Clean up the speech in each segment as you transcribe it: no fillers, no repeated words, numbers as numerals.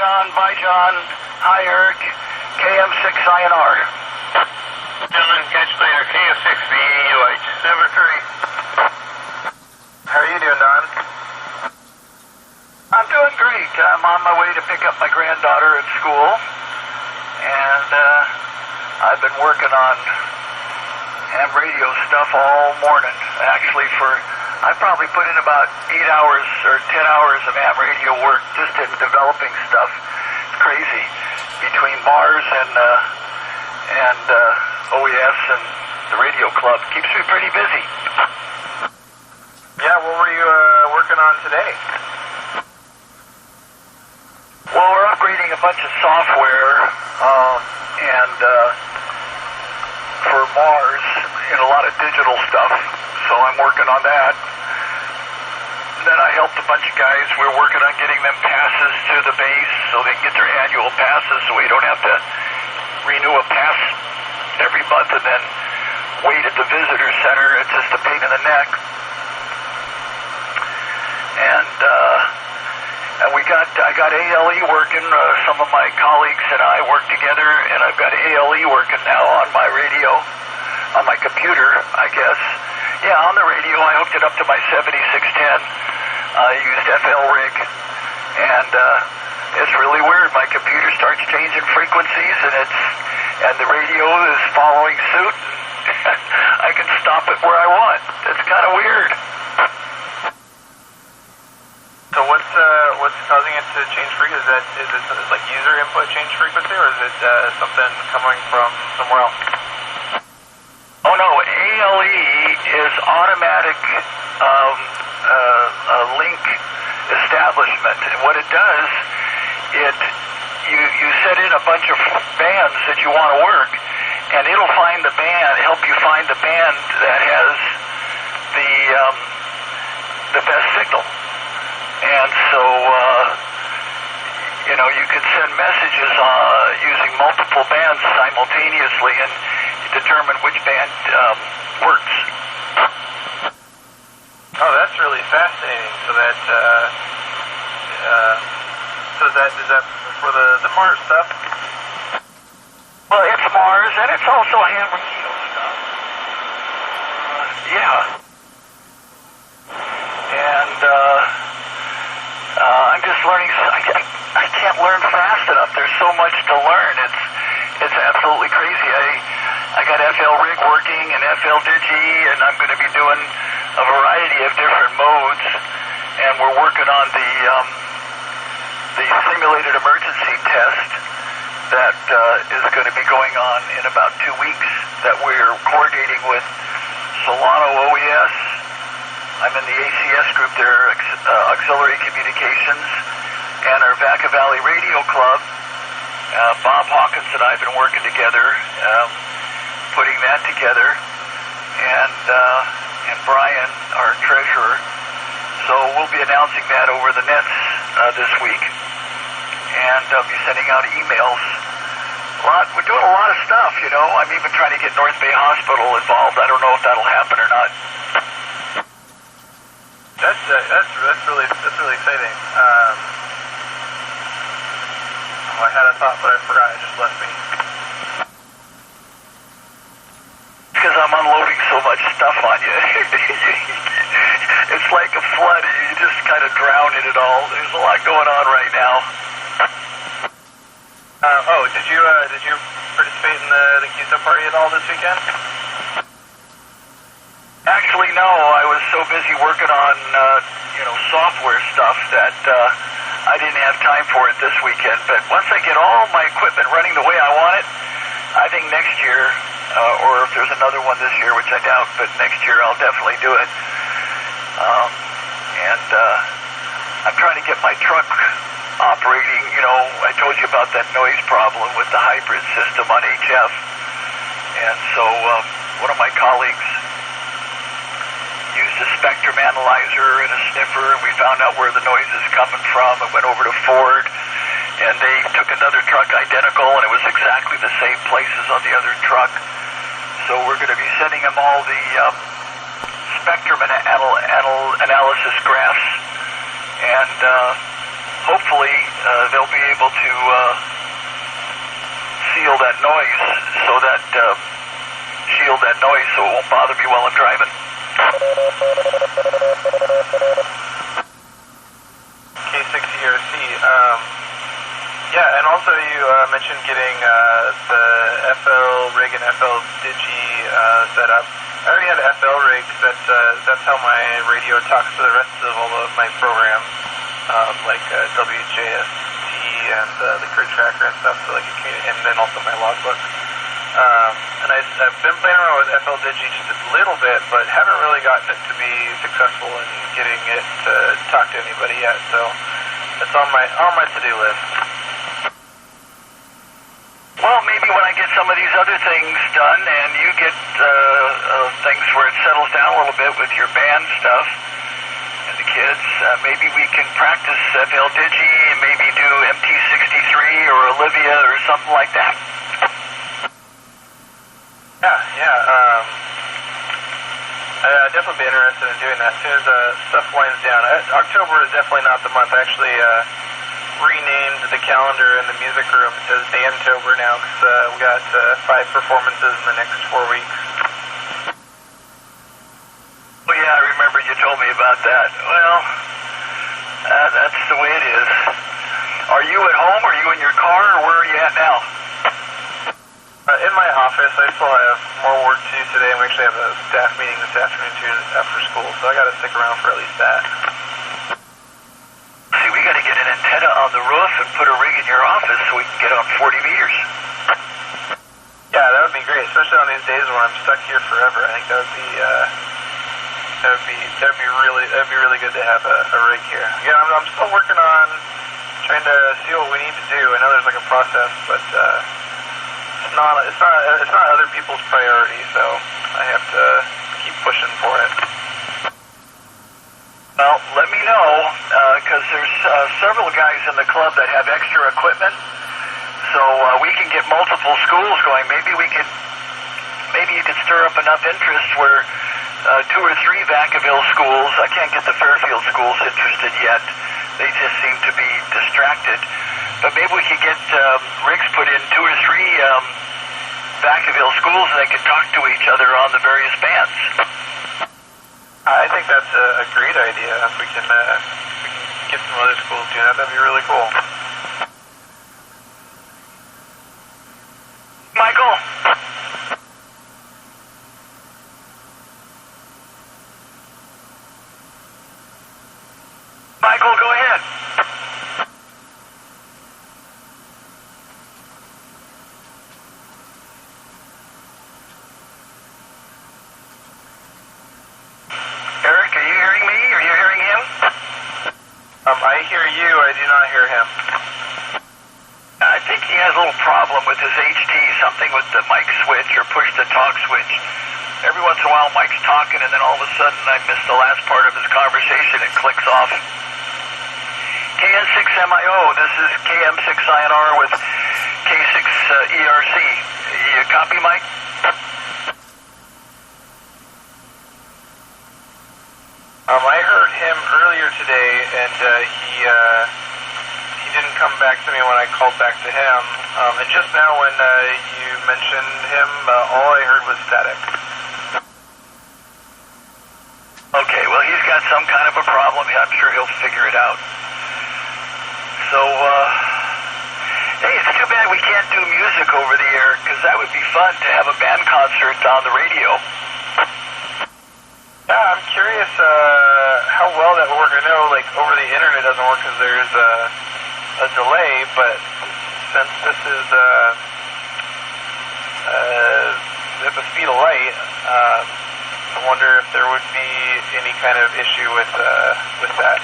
John. Hi, Eric. KM6INR. Gentlemen, catch later. KF6VUH. Number 3. How are you doing, Don? I'm doing great. I'm on my way to pick up my granddaughter at school. And I've been working on ham radio stuff all morning. Actually, I probably put in about 8 hours or 10 hours of ham radio work just in developing stuff. It's crazy. Between Mars and OES and the radio club. Keeps me pretty busy. Yeah, what were you working on today? Well, we're upgrading a bunch of software and for Mars and a lot of digital stuff, so I'm working on that. Then I helped a bunch of guys. We're working on getting them passes to the base so they can get their annual passes so we don't have to renew a pass every month and then wait at the visitor center. It's just a pain in the neck. And I got ALE working. Some of my colleagues and I work together, and I've got ALE working now on my radio, on my computer, I guess. Yeah, on the radio. I hooked it up to my 7610. I used FL rig, and it's really weird. My computer starts changing frequencies, and the radio is following suit. I can stop it where I want. It's kind of weird. So what's causing it to change frequency? Is it like user input change frequency, or is it something coming from somewhere else? Oh no, ALE is automatic link establishment, and what it does, you set in a bunch of bands that you want to work, and it'll help you find the band that has the best signal. And so, you can send messages using multiple bands simultaneously and determine which band works. Oh, that's really fascinating. So is that for the Mars stuff? Well, it's Mars, and it's also ham radio stuff. Yeah. And I'm just learning. I can't learn fast enough. There's so much to learn. It's absolutely crazy. I got FL rig working and FL digi, and I'm going to be doing a variety of different modes. And we're working on the simulated emergency test that is going to be going on in about 2 weeks. That we're coordinating with Solano OES. I'm in the ACS group there, Auxiliary Communications, and our Vaca Valley Radio Club. Bob Hawkins and I have been working together, putting that together, and Brian, our treasurer. So we'll be announcing that over the nets this week, and I'll be sending out emails. We're doing a lot of stuff, I'm even trying to get North Bay Hospital involved. I don't know if that'll happen or not. That's really exciting. I had a thought, but I forgot. It just left me. Because I'm unloading so much stuff on you. It's like a flood. You just kind of drown in it all. There's a lot going on right now. Did you participate in the QSO party at all this weekend? Actually, no. I was so busy working on, software stuff that I didn't have time for it this weekend. But once I get all my equipment running the way I want it, I think next year, or if there's another one this year, which I doubt, but next year I'll definitely do it. I'm trying to get my truck operating. I told you about that noise problem with the hybrid system on HF. And so one of my colleagues used a spectrum analyzer and a sniffer, and we found out where the noise is coming from, and went over to Ford, and they took another truck identical, and it was exactly the same places on the other truck. So we're going to be sending them all the spectrum analysis graphs, and hopefully they'll be able to seal that noise so that shield that noise so it won't bother me while I'm driving. K6ERC. Yeah, and also you mentioned getting the FL rig and FL Digi set up. I already had an FL rig. That's how my radio talks to the rest of all of my programs, like WJST and the Crew Tracker and stuff. So like, and then also my logbook. And I've been playing around with FL Digi just a little bit, but haven't really gotten it to be successful in getting it to talk to anybody yet. So it's on my to-do list. Well, maybe when I get some of these other things done and you get things where it settles down a little bit with your band stuff and the kids, maybe we can practice FL Digi and maybe do MT63 or Olivia or something like that. Yeah. I'd definitely be interested in doing that as soon as stuff winds down. October is definitely not the month. I actually renamed the calendar in the music room. It says Dantober now because we got 5 performances in the next 4 weeks. Oh yeah, I remember you told me about that. Well, that's the way it is. Are you at home? Are you in your car? Or where are you at now? In my office. I still have more work to do today. We actually have a staff meeting this afternoon too after school, so I got to stick around for at least that. See, we got to get an antenna on the roof and put a rig in your office so we can get on 40 meters. Yeah, that would be great, especially on these days where I'm stuck here forever. I think that would be really good to have a rig here. Yeah, I'm still working on trying to see what we need to do. I know there's like a process, but it's not other people's priority, so I have to keep pushing for it. Well, let me know, because there's several guys in the club that have extra equipment, so we can get multiple schools going. Maybe you could stir up enough interest where 2 or 3 Vacaville schools, I can't get the Fairfield schools interested yet. They just seem to be distracted. But maybe we could get rigs put in 2 or 3 Vacaville schools and they could talk to each other on the various bands. I think that's a great idea. If we can get some other schools doing that, that'd be really cool. Michael? Michael, go ahead. Eric, are you hearing me? Are you hearing him? I hear you. I do not hear him. I think he has a little problem with his HT, something with the mic switch or push-to-talk switch. Every once in a while, Mike's talking, and then all of a sudden, I miss the last part of his conversation. It clicks off. KN6MIO, this is KM6INR with K6ERC. You copy, Mike? I heard him earlier today, and he didn't come back to me when I called back to him. And just now when you mentioned him, all I heard was static. Okay, well, he's got some kind of a problem. I'm sure he'll figure it out. So, hey, it's too bad we can't do music over the air, because that would be fun to have a band concert on the radio. Yeah, I'm curious how well that would work. I know, like, over the internet doesn't work because there's a delay, but since this is at the speed of light, I wonder if there would be any kind of issue with that.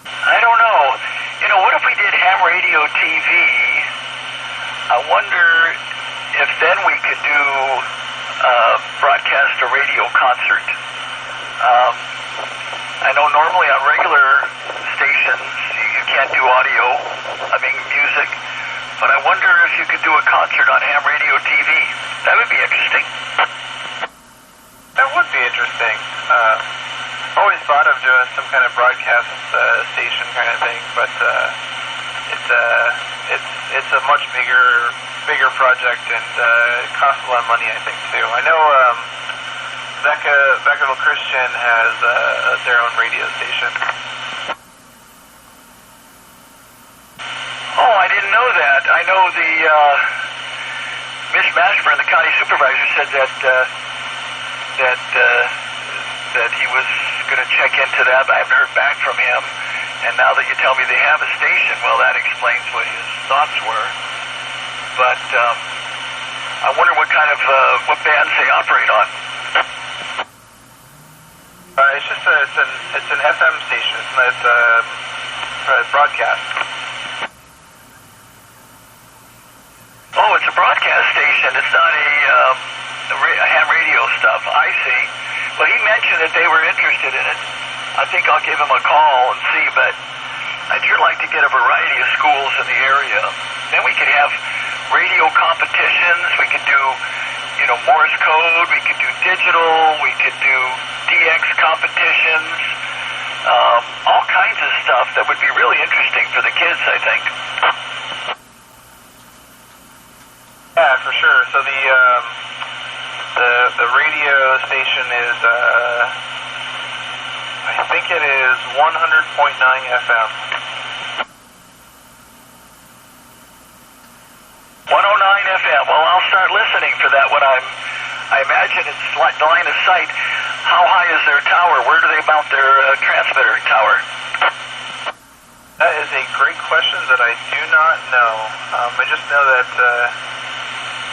I don't know. You know, what if we did ham radio TV? I wonder if then we could do broadcast a radio concert. I know normally on regular stations you can't do audio, music, but I wonder if you could do a concert on ham radio TV. That would be interesting. That would be interesting. always thought of doing some kind of broadcast station kind of thing, but it's a much bigger project, and it costs a lot of money, I think, too. I know Vacaville Christian has their own radio station. Oh, I didn't know that. I know the Miss Mashburn, the county supervisor, said that he was going to check into that, but I haven't heard back from him. And now that you tell me they have a station, well, that explains what his thoughts were. But I wonder what kind of what bands they operate on. It's an FM station. It's a broadcast. Oh, it's a broadcast station. It's not a ham radio stuff. I see. Well, he mentioned that they were interested in it. I think I'll give him a call and see, but I'd sure like to get a variety of schools in the area. Then we could have radio competitions. We could do, Morse code. We could do digital. We could do DX competitions. All kinds of stuff that would be really interesting for the kids, I think. Yeah, for sure. So the radio station is, I think it is 100.9 FM. 109 FM. Well, I'll start listening for that when I imagine it's line of sight. How high is their tower? Where do they mount their transmitter tower? That is a great question that I do not know. I just know that,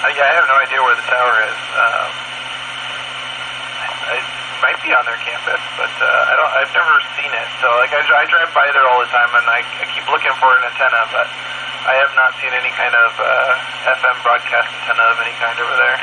I have no idea where the tower is. It might be on their campus, but I've never seen it. So, I drive by there all the time, and I keep looking for an antenna, but I have not seen any kind of FM broadcast antenna of any kind over there.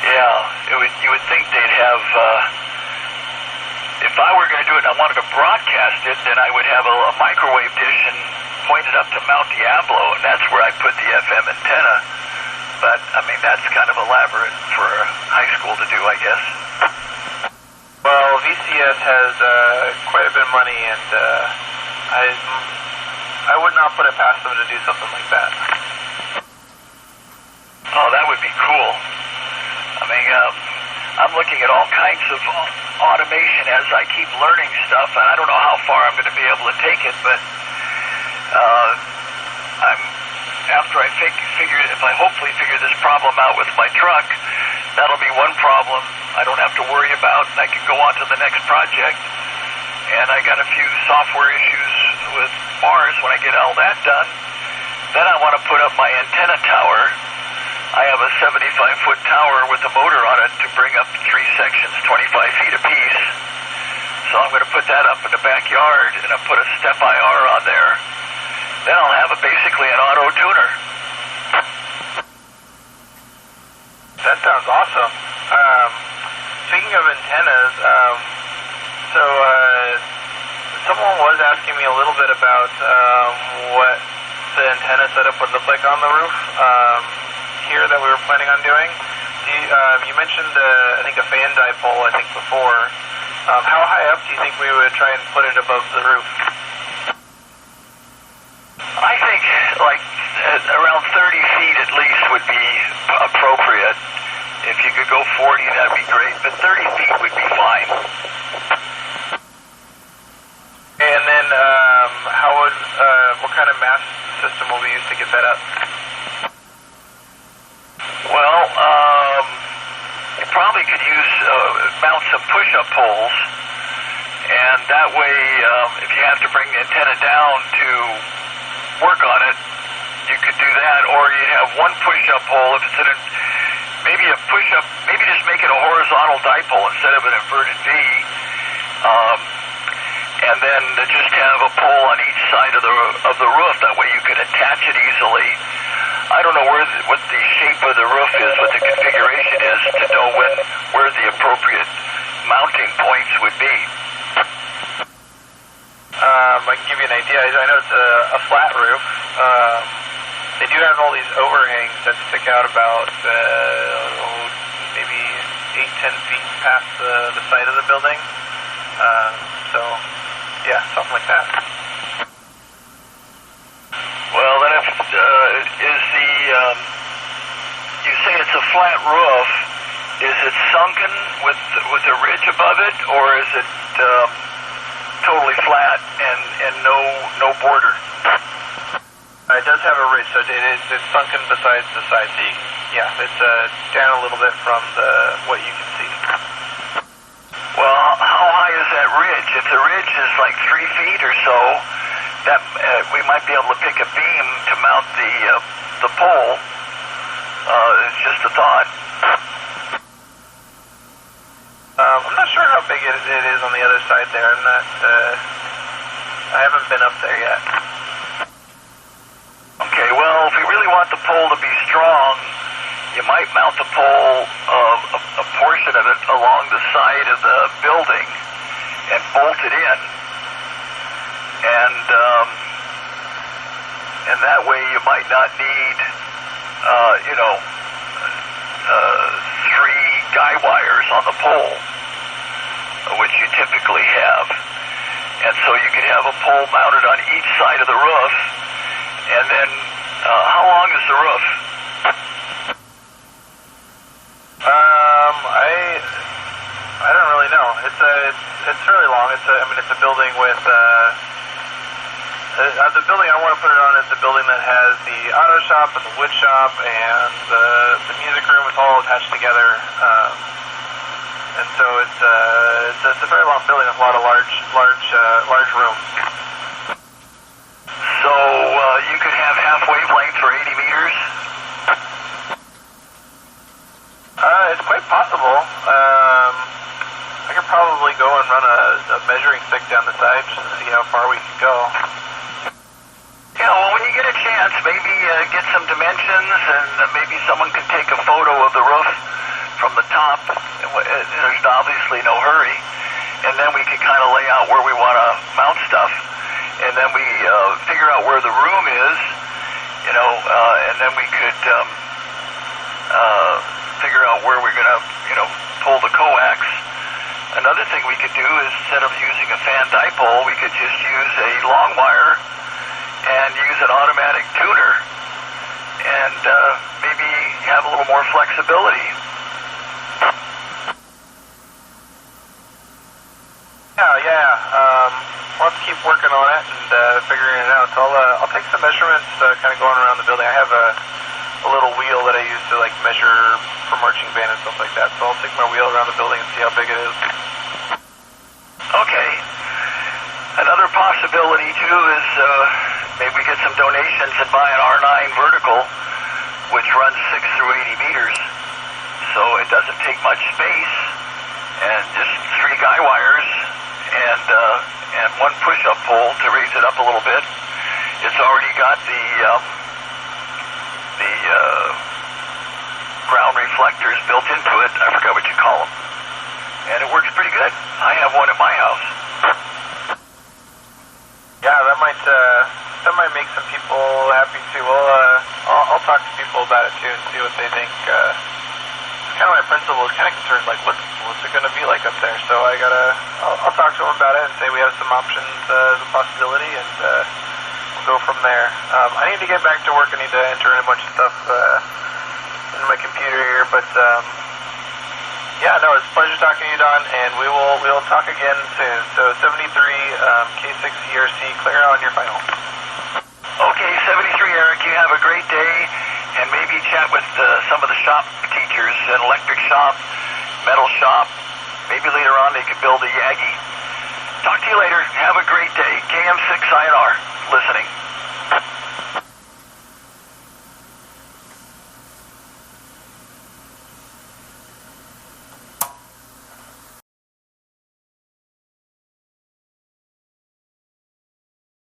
Yeah, you would think they'd have, if I were going to do it and I wanted to broadcast it, then I would have a microwave dish and point it up to Mount Diablo, and that's where I put the FM antenna. But, that's kind of elaborate for a high school to do, I guess. Well, VCS has quite a bit of money, and I would not put it past them to do something like that. Oh, that would be cool. I'm looking at all kinds of automation as I keep learning stuff, and I don't know how far I'm going to be able to take it, but after I if I hopefully figure this problem out with my truck, that'll be one problem I don't have to worry about, and I can go on to the next project. And I got a few software issues with Mars. When I get all that done, then I want to put up my antenna tower. I have a 75-foot tower with a motor on it to bring up 3 sections, 25 feet apiece. So I'm going to put that up in the backyard, and I'll put a step IR on there. Then I'll have basically an auto tuner. That sounds awesome. Speaking of antennas, someone was asking me a little bit about what the antenna setup would look like on the roof here that we were planning on doing. You mentioned, I think, a fan dipole, I think, before. How high up do you think we would try and put it above the roof? I think around 30 feet at least would be appropriate. If you could go 40, that'd be great, but 30 feet would be fine. And then what kind of mast system will we use to get that up? Well, you probably could mount some push-up poles, and that way, if you have to bring the antenna down to work on it, you could do that, or you'd have one push-up pole. If it's maybe just make it a horizontal dipole instead of an inverted V, and then just have a pole on each side of the roof. That way you can attach it easily. I don't know what the shape of the roof is, what the configuration is, to know where the appropriate mounting points would be. I can give you an idea. I know it's a flat roof. They do have all these overhangs that stick out about maybe 8-10 feet past the side of the building. So, yeah, something like that. Well, then if you say it's a flat roof, is it sunken with a ridge above it, or is it totally flat and no border? It does have a ridge, so it's sunken besides the side. So yeah, it's down a little bit from what you can see. Well, how high is that ridge? If the ridge is like 3 feet or so, that we might be able to pick a beam to mount the pole. It's just a thought. I'm not sure how big it is on the other side there. I haven't been up there yet. Okay, well, if we really want the pole to be strong, you might mount the pole, a portion of it along the side of the building and bolt it in. And that way you might not need, 3 guy wires on the pole, which you typically have. And so you could have a pole mounted on each side of the roof. And then, how long is the roof? I don't really know. It's really long. It's a building with the building I want to put it on is the building that has the auto shop and the wood shop and the music room. It's all attached together. And so it's a very long building with a lot of large rooms. So you could have half wavelength for 80 meters? It's quite possible. I could probably go and run a measuring stick down the side just to see how far we can go. Yeah, well, when you get a chance, maybe get some dimensions, and maybe someone can take a photo of the roof from the top. There's obviously no hurry. And then we can kind of lay out where we want to mount stuff. And then we figure out where the room is, and then we could figure out where we're going to, pull the coax. Another thing we could do is, instead of using a fan dipole, we could just use a long wire and use an automatic tuner and maybe have a little more flexibility. Let's keep working on it and figuring it out. So I'll take some measurements kind of going around the building. I have a little wheel that I use to measure for marching band and stuff like that. So I'll take my wheel around the building and see how big it is. Okay. Another possibility too is maybe we get some donations and buy an R9 vertical, which runs 6 through 80 meters. So it doesn't take much space, and just 3 guy wires and 1 push-up pole to raise it up a little bit. It's already got the ground reflectors built into it. I forgot what you call them. And it works pretty good. I have one at my house. Yeah, that might make some people happy too. Well, I'll talk to people about it too and see what they think. Kind of my principal is kind of concerned, what's it going to be like up there? So I'll talk to him about it and say we have some options as a possibility, and we'll go from there. I need to get back to work. I need to enter in a bunch of stuff into my computer here, but it's a pleasure talking to you, Don, and we will talk again soon. So 73 K6 ERC, clear on your final. Okay, 73 Eric, you have a great day, and maybe chat with some of the shop teachers, an electric shop, metal shop. Maybe later on they could build a Yagi. Talk to you later. Have a great day. KM6 INR, listening.